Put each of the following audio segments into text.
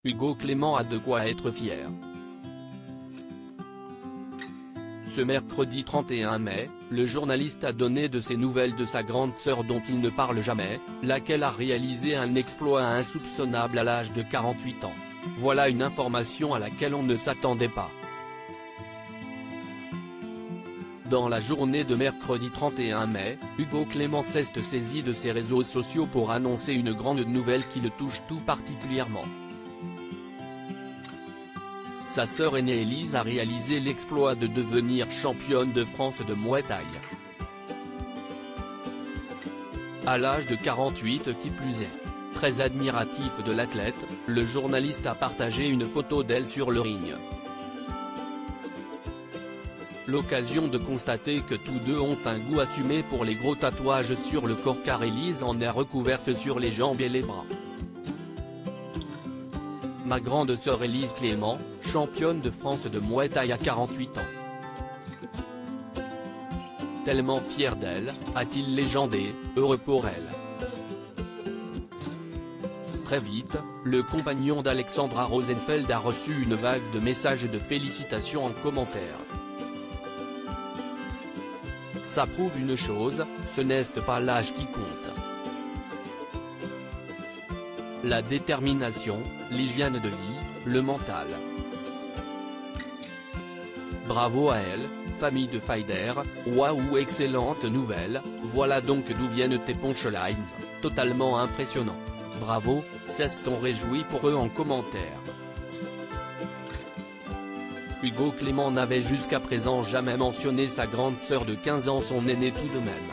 Hugo Clément a de quoi être fier. Ce mercredi 31 mai, le journaliste a donné de ses nouvelles de sa grande sœur dont il ne parle jamais, laquelle a réalisé un exploit insoupçonnable à l'âge de 48 ans. Voilà une information à laquelle on ne s'attendait pas. Dans la journée de mercredi 31 mai, Hugo Clément s'est saisi de ses réseaux sociaux pour annoncer une grande nouvelle qui le touche tout particulièrement. Sa sœur aînée Élise a réalisé l'exploit de devenir championne de France de Muay Thai. À l'âge de 48 qui plus est. Très admiratif de l'athlète, le journaliste a partagé une photo d'elle sur le ring. L'occasion de constater que tous deux ont un goût assumé pour les gros tatouages sur le corps car Élise en est recouverte sur les jambes et les bras. Ma grande sœur Élise Clément, championne de France de Muay Thai à 48 ans. Tellement fier d'elle, a-t-il légendé, heureux pour elle. Très vite, le compagnon d'Alexandra Rosenfeld a reçu une vague de messages de félicitations en commentaire. Ça prouve une chose, ce n'est pas l'âge qui compte. La détermination, l'hygiène de vie, le mental. Bravo à elle, famille de Fighter, waouh excellente nouvelle, voilà donc d'où viennent tes punchlines, totalement impressionnant. Bravo, s'est-on réjoui pour eux en commentaire. Hugo Clément n'avait jusqu'à présent jamais mentionné sa grande sœur de 15 ans, son aînée tout de même.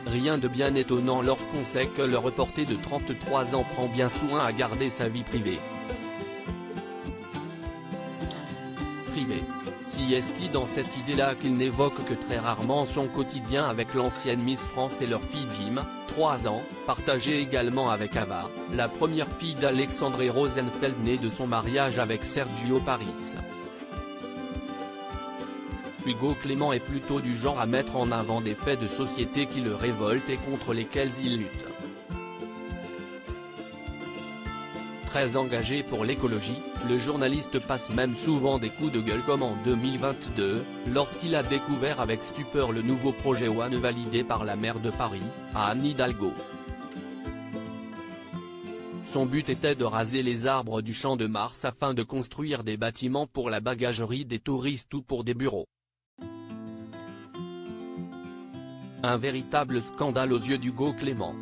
Rien de bien étonnant lorsqu'on sait que le reporter de 33 ans prend bien soin à garder sa vie privée. Si est-il dans cette idée-là qu'il n'évoque que très rarement son quotidien avec l'ancienne Miss France et leur fille Jim, 3 ans, partagée également avec Ava, la première fille d'Alexandre Rosenfeld née de son mariage avec Sergio Paris. Hugo Clément est plutôt du genre à mettre en avant des faits de société qui le révoltent et contre lesquels il lutte. Très engagé pour l'écologie, le journaliste passe même souvent des coups de gueule comme en 2022, lorsqu'il a découvert avec stupeur le nouveau projet One validé par la maire de Paris, Anne Hidalgo. Son but était de raser les arbres du Champ de Mars afin de construire des bâtiments pour la bagagerie des touristes ou pour des bureaux. Un véritable scandale aux yeux d'Hugo Clément.